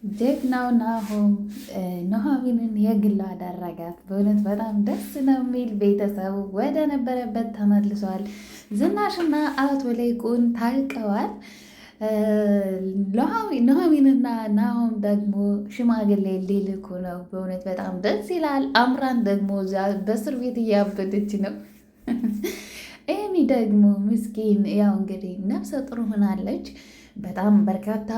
ጀግናው ኑሃሚንን የግሉ አደረጋት። በእውነት በጣም ደስ ነው የሚል ቤተሰቡ ወደ ነበረበት ተመልሷል። ዝናሽና አቶ ለይኩን ታርቀዋል። ኑሃሚንና ናሆም ደግሞ ሽማግሌ ሊልኩ ነው። በእውነት በጣም ደስ ይላል። አምራን ደግሞ በእስር ቤት እያበደች ነው። ኤሚ ደግሞ ምስኪን ያው እንግዲህ ነፍሰ ጡር ሆናለች። በጣም በርካታ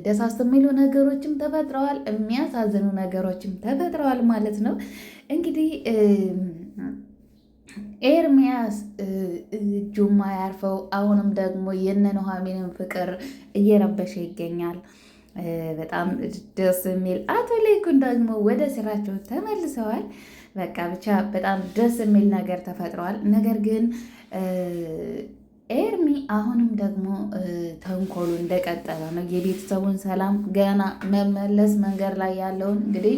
ደሳስ የሚሉ ነገሮችም ተፈጥረዋል፣ የሚያሳዝኑ ነገሮችም ተፈጥረዋል ማለት ነው። እንግዲህ ኤርሚያስ እጁማ ያርፈው አሁንም ደግሞ የነ ኑሃሚንን ፍቅር እየረበሸ ይገኛል። በጣም ደስ የሚል አቶ ለይኩን ደግሞ ወደ ስራቸው ተመልሰዋል። በቃ ብቻ በጣም ደስ የሚል ነገር ተፈጥረዋል። ነገር ግን ኤርሚ አሁንም ደግሞ ተንኮሉ እንደቀጠለ ነው። የቤተሰቡን ሰላም ገና መመለስ መንገድ ላይ ያለውን እንግዲህ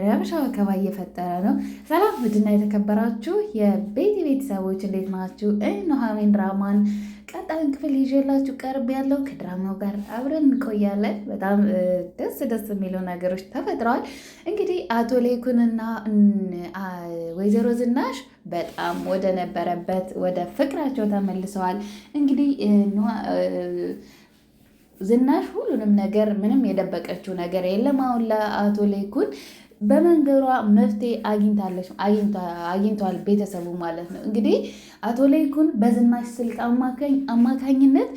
ረብሻ ወከባ እየፈጠረ ነው። ሰላም ውድና የተከበራችሁ የቤት ቤተሰቦች እንዴት ናችሁ? ኑሃሚን ድራማን ቀጣዩን ክፍል ይዤላችሁ ቀርብ ያለው ከድራማው ጋር አብረን እንቆያለን። በጣም ደስ የሚሉ ነገሮች ተፈጥረዋል። እንግዲህ አቶ ለይኩንና ወይዘሮ ዝናሽ በጣም ወደ ነበረበት ወደ ፍቅራቸው ተመልሰዋል። እንግዲህ ዝናሽ ሁሉንም ነገር ምንም የደበቀችው ነገር የለም። አሁን ለአቶ ለይኩን በመንገሯ መፍትሄ አግኝቷል ቤተሰቡ ማለት ነው። እንግዲህ አቶ ለይኩን በዝናሽ ስልክ አማካኝነት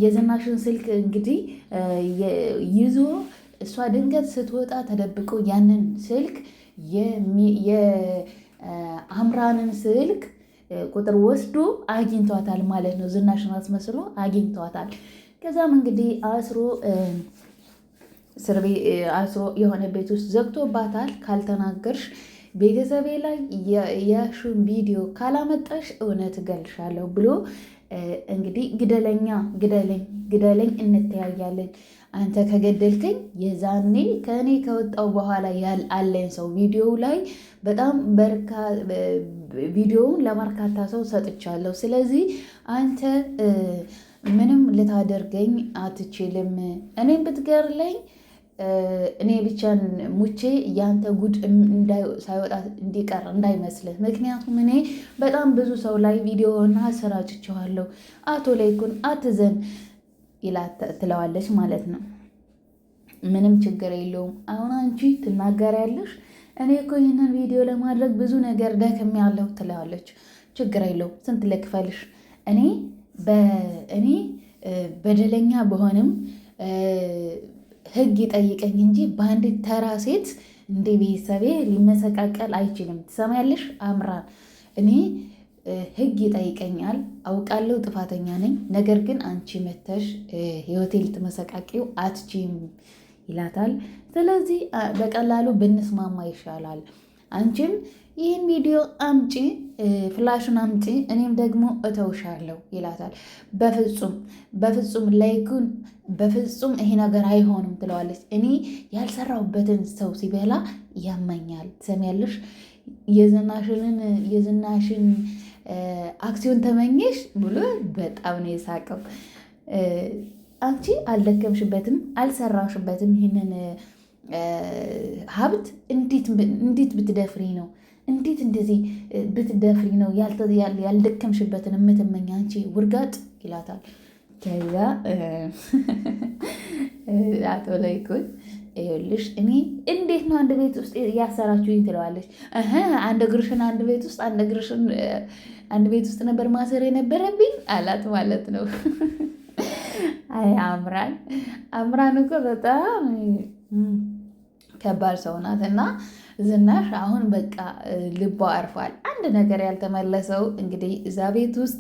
የዝናሽን ስልክ እንግዲህ ይዞ እሷ ድንገት ስትወጣ ተደብቆ ያንን ስልክ የአምራንን ስልክ ቁጥር ወስዶ አግኝቷታል ማለት ነው። ዝናሽን አስመስሎ አግኝቷታል። ከዛም እንግዲህ አስሮ የሆነ ቤት ውስጥ ዘግቶባታል። ካልተናገርሽ ቤተሰቤ ላይ የሹን ቪዲዮ ካላመጣሽ እውነት እገልሻለሁ ብሎ እንግዲህ ግደለኝ እንተያያለን፣ አንተ ከገደልከኝ የዛኔ ከእኔ ከወጣው በኋላ አለኝ ሰው ቪዲዮው ላይ በጣም ቪዲዮውን ለበርካታ ሰው ሰጥቻለሁ። ስለዚህ አንተ ምንም ልታደርገኝ አትችልም። እኔም ብትገርለኝ እኔ ብቻን ሙቼ ያንተ ጉድ ሳይወጣ እንዲቀር እንዳይመስልህ። ምክንያቱም እኔ በጣም ብዙ ሰው ላይ ቪዲዮና አሰራጭቼዋለሁ። አቶ ለይኩን አትዘን ትለዋለች ማለት ነው። ምንም ችግር የለውም። አሁን አንቺ ትናገሪያለሽ። እኔ እኮ ይህንን ቪዲዮ ለማድረግ ብዙ ነገር ደክሜያለሁ ትለዋለች። ችግር የለውም። ስንት ልክፈልሽ? እኔ በደለኛ በሆንም ሕግ ይጠይቀኝ እንጂ በአንድ ተራ ሴት እንደ ቤተሰቤ ሊመሰቃቀል አይችልም። ትሰማያለሽ አምራን? እኔ ሕግ ይጠይቀኛል፣ አውቃለሁ ጥፋተኛ ነኝ። ነገር ግን አንቺ መተሽ ህይወቴ ልትመሰቃቂው አትችም ይላታል። ስለዚህ በቀላሉ ብንስማማ ይሻላል። አንቺም ይህን ቪዲዮ አምጪ፣ ፍላሹን አምጪ፣ እኔም ደግሞ እተውሻለሁ ይላታል። በፍጹም ለይኩን፣ በፍጹም ይሄ ነገር አይሆንም ትለዋለች። እኔ ያልሰራሁበትን ሰው ሲበላ ያመኛል። ትሰሚያለሽ? የዝናሽን አክሲዮን ተመኘሽ ብሎ በጣም ነው የሳቀው። አንቺ አልደከምሽበትም፣ አልሰራሽበትም ይህንን ሀብት እንዴት ብትደፍሪ ነው? እንዴት እንደዚህ ብትደፍሪ ነው ያልደከምሽበትን የምትመኝ አንቺ ውርጋጥ ይላታል። ከዛ አቶ ለይኩን ይኸውልሽ እኔ እንዴት ነው አንድ ቤት ውስጥ ያሰራችሁኝ ትለዋለች። አንድ እግርሽን አንድ ቤት ውስጥ አንድ ቤት ውስጥ ነበር ማሰር የነበረብኝ አላት ማለት ነው። አይ አምራን እኮ በጣም ከባድ ሰው ናት። እና ዝናሽ አሁን በቃ ልቧ አርፏል። አንድ ነገር ያልተመለሰው እንግዲህ እዛ ቤት ውስጥ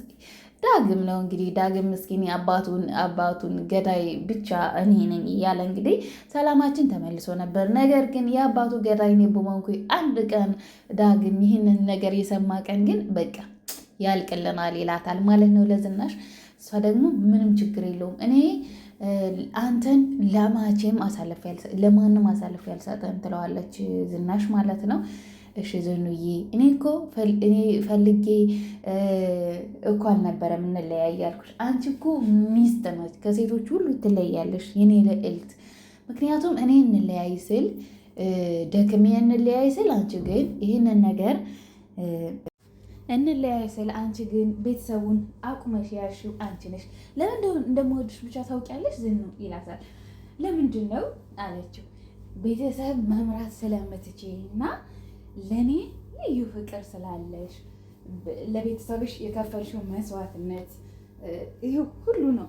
ዳግም ነው። እንግዲህ ዳግም ምስኪን አባቱን ገዳይ ብቻ እኔ ነኝ እያለ እንግዲህ ሰላማችን ተመልሶ ነበር። ነገር ግን የአባቱ ገዳይ እኔ በመሆንኩ አንድ ቀን ዳግም ይህንን ነገር የሰማ ቀን ግን በቃ ያልቅልናል ይላታል ማለት ነው ለዝናሽ። እሷ ደግሞ ምንም ችግር የለውም እኔ አንተን ለማንም አሳልፌ አልሰጥም ትለዋለች ዝናሽ ማለት ነው። እሺ ዝኑዬ እኔ እኮ ፈልጌ እኮ አልነበረም እንለያይ ያልኩሽ። አንቺ እኮ ሚስት ነች፣ ከሴቶች ሁሉ ትለያለሽ የኔ ልዕልት። ምክንያቱም እኔ እንለያይ ስል ደክሜ እንለያይ ስል አንቺ ግን ይህንን ነገር እንለያይ ስል አንቺ ግን ቤተሰቡን አቁመሽ ያልሽው አንቺ ነሽ። ለምን እንደምወድሽ ብቻ ታውቂያለሽ ዝኑ ይላታል። ለምንድን ነው አለችው። ቤተሰብ መምራት ስለምትችይ እና ለእኔ ልዩ ፍቅር ስላለሽ ለቤተሰብሽ የከፈልሽው መስዋዕትነት ይህ ሁሉ ነው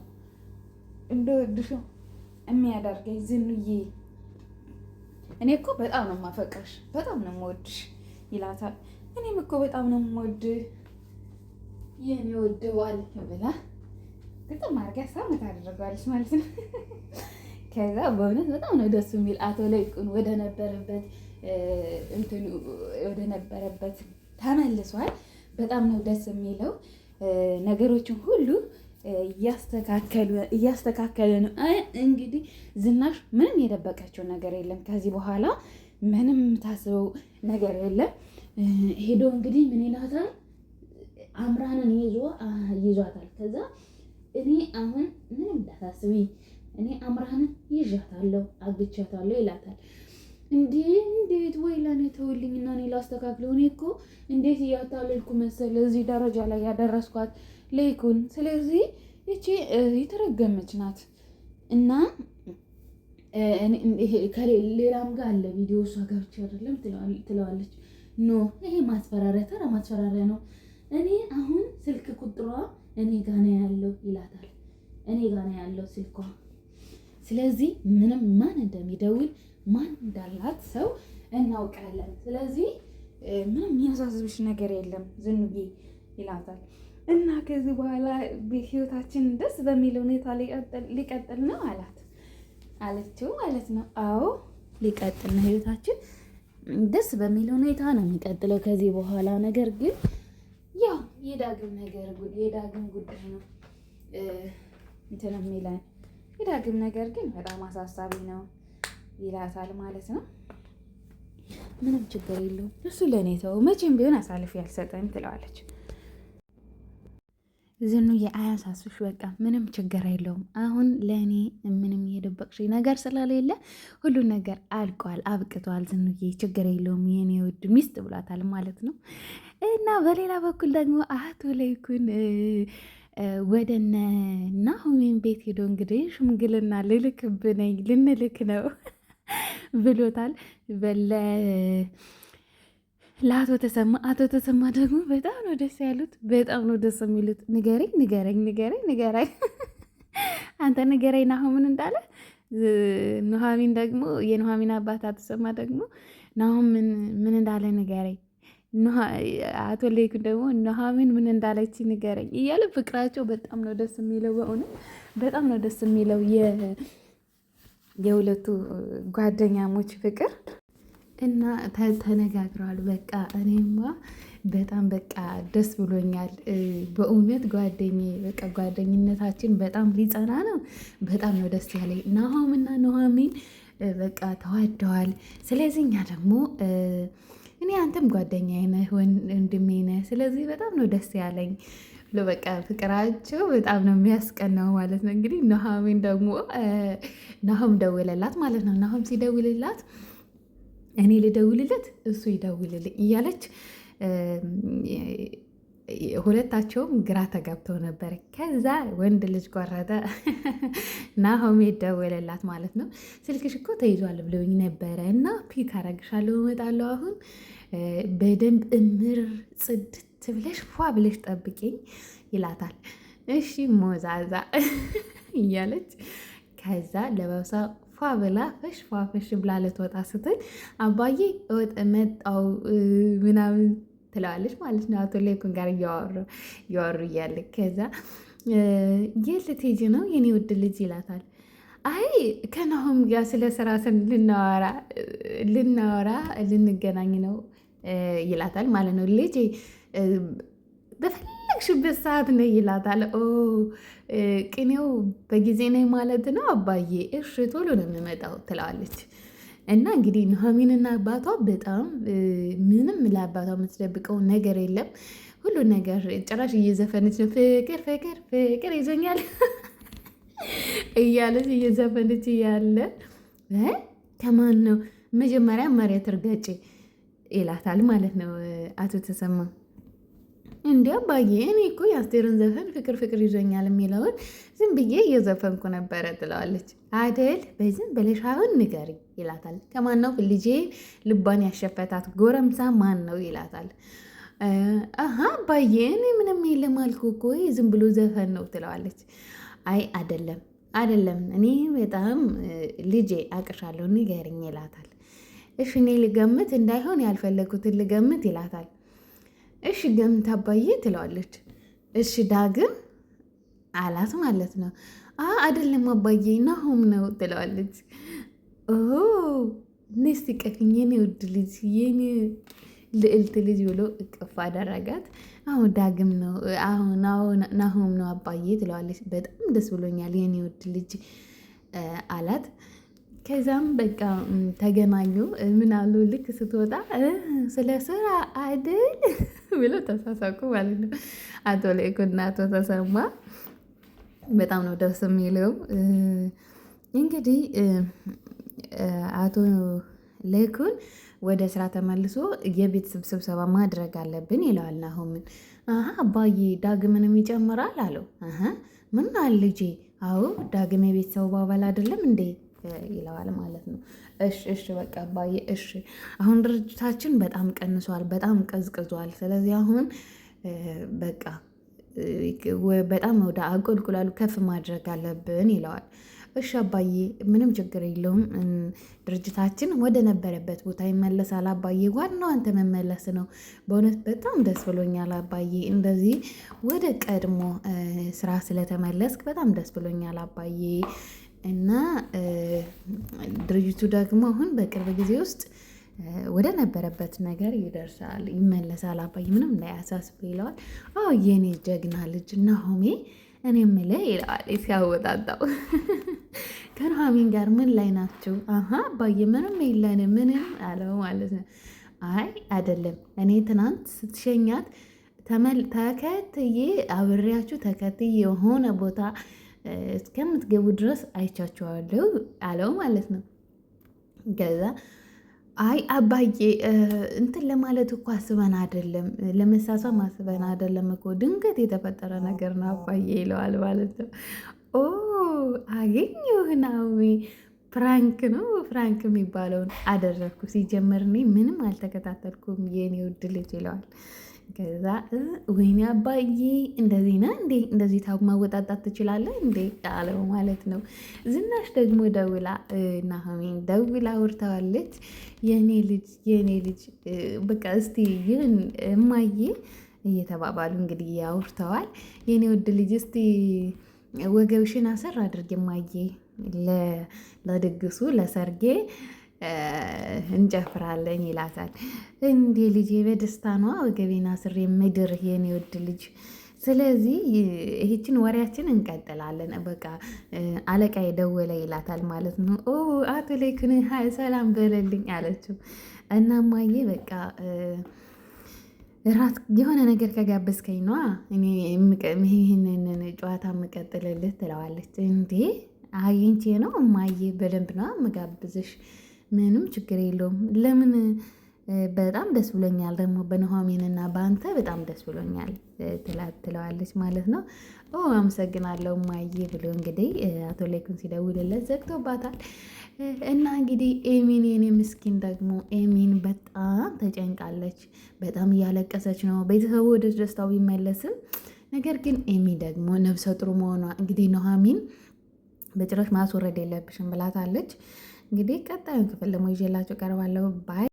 እንደወድሽ የሚያደርገኝ ዝኑዬ። እኔ እኮ በጣም ነው የማፈቅርሽ፣ በጣም ነው የምወድሽ ይላታል። እኔም እኮ በጣም ነው የምወድህ የኔ ወድዋል ብላ ግጥም አድርጋ ሳመት አደረገዋለች ማለት ነው። ከዛ በእውነት በጣም ነው ደስ የሚል አቶ ለይኩን ወደ ነበረበት ተመልሷል። በጣም ነው ደስ የሚለው። ነገሮችን ሁሉ እያስተካከለ ነው። እንግዲህ ዝናሽ ምንም የደበቀችው ነገር የለም። ከዚህ በኋላ ምንም ታስበው ነገር የለም። ሄዶ እንግዲህ ምን ይላታል? አምራንን ይዟታል። ከዛ እኔ አሁን ምንም እንዳታስቢ እኔ አምራንን ይዣታለሁ፣ አግቻታለሁ ይላታል። እንዴት ወይ ለእኔ ተውልኝና እኔ ላስተካክለው። እኔ እኮ እንዴት እያታለልኩ መሰለ እዚህ ደረጃ ላይ ያደረስኳት ለይኩን። ስለዚህ ይቺ የተረገመች ናት እና ሌላም ጋር አለ ቪዲዮ እሷ ጋር ብቻ አይደለም ትለዋለች። ኖ ይሄ ማስፈራሪያ፣ ተራ ማስፈራሪያ ነው። እኔ አሁን ስልክ ቁጥሯ እኔ ጋ ነው ያለው ይላታል። እኔ ጋ ነው ያለው ስልኳ። ስለዚህ ምንም ማን እንደሚደውል ማን እንዳላት ሰው እናውቃለን። ስለዚህ ምንም የሚያሳስብሽ ነገር የለም ዝኑዬ ይላታል። እና ከዚህ በኋላ ህይወታችን ደስ በሚል ሁኔታ ሊቀጥል ነው አለችው ማለት ነው። አዎ ሊቀጥል ነው፣ ህይወታችን ደስ በሚል ሁኔታ ነው የሚቀጥለው ከዚህ በኋላ። ነገር ግን ያው የዳግም ጉዳይ ነው እንትን የሚለን የዳግም ነገር ግን በጣም አሳሳቢ ነው ይላታል ማለት ነው። ምንም ችግር የለውም እሱ ለእኔ ተው፣ መቼም ቢሆን አሳልፌ አልሰጠም ትለዋለች። ዝኑዬ አያሳስብሽ፣ በቃ ምንም ችግር የለውም። አሁን ለእኔ ምንም የደበቅሽ ነገር ስለሌለ ሁሉ ነገር አልቋል፣ አብቅቷል። ዝኑዬ ችግር የለውም የኔ ውድ ሚስት ብሏታል ማለት ነው። እና በሌላ በኩል ደግሞ አቶ ለይኩን ወደነ ናሆሜን ቤት ሄዶ እንግዲህ ሽምግልና ልንልክ ነው ብሎታል ለአቶ ተሰማ። አቶ ተሰማ ደግሞ በጣም ነው ደስ ያሉት፣ በጣም ነው ደስ የሚሉት። ንገረኝ አንተ ንገረኝ ናሆምን እንዳለ ኑሐሚን ደግሞ የኑሐሚን አባት አቶ ተሰማ ደግሞ ናሆም ምን እንዳለ ንገረኝ፣ አቶ ለይኩን ደግሞ ኑሐሚን ምን እንዳለች ንገረኝ እያለ ፍቅራቸው በጣም ነው ደስ የሚለው። በእውነት በጣም ነው ደስ የሚለው የሁለቱ ጓደኛሞች ፍቅር እና ተነጋግረዋል። በቃ እኔማ በጣም በቃ ደስ ብሎኛል በእውነት ጓደኛዬ፣ በቃ ጓደኝነታችን በጣም ሊጸና ነው። በጣም ነው ደስ ያለኝ። ናሆምና ኑሐሚን በቃ ተዋደዋል። ስለዚህ እኛ ደግሞ እኔ አንተም ጓደኛዬ ነህ፣ ወንድሜ ነህ። ስለዚህ በጣም ነው ደስ ያለኝ። በቃ ፍቅራቸው በጣም ነው የሚያስቀናው ማለት ነው። እንግዲህ ኑሐሚን ደግሞ ናሆም ደውለላት ማለት ነው። ናሆም ሲደውልላት እኔ ልደውልለት እሱ ይደውልልኝ እያለች ሁለታቸውም ግራ ተጋብተው ነበር። ከዛ ወንድ ልጅ ቆረጠ፣ ናሆም ይደወለላት ማለት ነው። ስልክሽ እኮ ተይዟል ብለውኝ ነበረ እና ፒክ አረግሻለሁ፣ እመጣለሁ። አሁን በደንብ እምር ጽድት ብለሽ ፏ ብለሽ ጠብቂኝ ይላታል። እሺ ሞዛዛ እያለች ከዛ ለበሳ ፏ ብላ ፈሽ ብላ ልትወጣ ስትል አባዬ መጣው ምናምን ትለዋለች ማለት ነው። አቶ ለይኩን ጋር እያወሩ እያለ ከዛ የት ልትሄጂ ነው የኔ ውድ ልጅ ይላታል። አይ ከናሆም ጋር ስለ ስራ ልናወራ ልንገናኝ ነው ይላታል ማለት ነው። ልጅ በፈለግሽበት ሰዓት ነው ይላታል። ቅኔው በጊዜ ነኝ ማለት ነው አባዬ። እሺ ቶሎ ነው የምመጣው ትለዋለች። እና እንግዲህ ኑሐሚንና አባቷ በጣም ምንም ለአባቷ የምትደብቀው ነገር የለም። ሁሉ ነገር ጭራሽ እየዘፈነች ነው። ፍቅር ይዞኛል እያለች እየዘፈነች ያለ ከማን ነው መጀመሪያ መሬት እርገጭ ይላታል ማለት ነው አቶ ተሰማ። እንዲ አባዬ እኔ እኮ የአስቴርን ዘፈን ፍቅር ፍቅር ይዞኛል የሚለውን ዝም ብዬ እየዘፈንኩ ነበረ ትለዋለች። አደል በዝም ብለሽ አሁን ንገሪ ይላታል። ከማን ነው ልጄ ልቧን ያሸፈታት ጎረምሳ ማን ነው ይላታል። አሀ አባዬ እኔ ምንም የለም አልኩ እኮ ዝም ብሎ ዘፈን ነው ትለዋለች። አይ አይደለም እኔ በጣም ልጄ አቅሻለሁ ንገሪኝ ይላታል። እሺ እኔ ልገምት እንዳይሆን ያልፈለግኩትን ልገምት ይላታል። እሺ ገምት አባዬ ትለዋለች። እሺ ዳግም አላት ማለት ነው። አይደለም አባዬ ናሆም ነው ትለዋለች። ኦ ነስቲ ቀፍኝ የኔ ውድ ልጅ የኔ ልዕልት ልጅ ብሎ እቅፍ አደረጋት። አሁን ዳግም ነው ናሆም ነው አባዬ ትለዋለች። በጣም ደስ ብሎኛል የኔ ውድ ልጅ አላት። ከዛም በቃ ተገናኙ። ምን አሉ ልክ ስትወጣ ስለ ስራ አይደል ብሎ ተሳሳቁ ማለት ነው። አቶ ለይኩንና አቶ ተሰማ በጣም ነው ደስ የሚለው። እንግዲህ አቶ ለይኩን ወደ ስራ ተመልሶ የቤተሰብ ስብሰባ ማድረግ አለብን ይለዋል ናሆምን። አባዬ ዳግምንም ይጨምራል አለው። ምን አለ ልጄ? አዎ ዳግም የቤተሰቡ አባል አይደለም እንዴ ይለዋል ማለት ነው። እሺ በቃ አባዬ እሺ፣ አሁን ድርጅታችን በጣም ቀንሷል፣ በጣም ቀዝቅዟል። ስለዚህ አሁን በቃ በጣም ወደ አቆልቁላሉ ከፍ ማድረግ አለብን ይለዋል። እሺ አባዬ ምንም ችግር የለውም፣ ድርጅታችን ወደ ነበረበት ቦታ ይመለሳል አባዬ፣ ዋናው አንተ መመለስ ነው። በእውነት በጣም ደስ ብሎኛል አባዬ፣ እንደዚህ ወደ ቀድሞ ስራ ስለተመለስክ በጣም ደስ ብሎኛል አባዬ። እና ድርጅቱ ደግሞ አሁን በቅርብ ጊዜ ውስጥ ወደ ነበረበት ነገር ይደርሳል፣ ይመለሳል አባዬ፣ ምንም እንዳያሳስብ ይለዋል። አዎ የኔ ጀግና ልጅ ናሆሜ፣ እኔ የምልህ ይለዋል ሲያወጣጣው ከኑሐሚን ጋር ምን ላይ ናችሁ? አባዬ ምንም የለን ምንም አለው ማለት ነው። አይ አይደለም፣ እኔ ትናንት ስትሸኛት ተከትዬ አብሬያችሁ ተከትዬ የሆነ ቦታ እስከምትገቡ ድረስ አይቻችኋለሁ አለው ማለት ነው። ገዛ አይ አባዬ እንትን ለማለት እኮ አስበን አይደለም፣ ለመሳሳም አስበን አይደለም እኮ ድንገት የተፈጠረ ነገር ነው አባዬ ይለዋል ማለት ነው። ኦ አገኘሁህ ናሆሜ፣ ፍራንክ ነው ፍራንክ የሚባለውን አደረግኩ። ሲጀመር እኔ ምንም አልተከታተልኩም የኔ ውድ ልጅ ይለዋል። ከዛ ወይኔ አባዬ እንደዚህ ና እንዴ እንደዚህ ታው ማወጣጣት ትችላለህ እንዴ አለው ማለት ነው። ዝናሽ ደግሞ ደውላ ናሆሜን ደውላ አውርተዋለች። የኔ ልጅ በቃ እስቲ ይህን እማዬ እየተባባሉ እንግዲህ አውርተዋል። የኔ ውድ ልጅ እስቲ ወገብሽን አሰር አድርግ እማዬ፣ ለድግሱ ለሰርጌ እንጨፍራለን ይላታል። እንዴ ልጄ በደስታ ነዋ ወገቤና ስሬ ምድር የኔ ውድ ልጅ። ስለዚህ ይህችን ወሬያችን እንቀጥላለን። በቃ አለቃ የደወለ ይላታል ማለት ነው። አቶ ለይኩን ሰላም በለልኝ አለችው። እናማዬ በቃ ራት የሆነ ነገር ከጋበዝከኝ ነዋ እኔ ይህንን ጨዋታ የምቀጥልልህ ትለዋለች። እንዴ አግኝቼ ነው እማዬ፣ በደንብ ነዋ የምጋብዝሽ፣ ምንም ችግር የለውም። ለምን በጣም ደስ ብሎኛል ደግሞ በኑሐሚንና በአንተ በጣም ደስ ብሎኛል ትለዋለች ማለት ነው። አመሰግናለሁ እማዬ ብሎ እንግዲህ አቶ ለይኩን ሲደውልለት ዘግቶባታል። እና እንግዲህ ኤሚን የኔ ምስኪን ደግሞ ኤሚን በጣም ተጨንቃለች፣ በጣም እያለቀሰች ነው። ቤተሰቡ ወደ ደስታው ቢመለስም ነገር ግን ኤሚ ደግሞ ነብሰ ጥሩ መሆኗ እንግዲህ ኑሐሚን በጭራሽ ማስወረድ የለብሽም ብላታለች። እንግዲህ ቀጣዩን ክፍል ደግሞ ይዤላችሁ ቀርባለሁ ባይ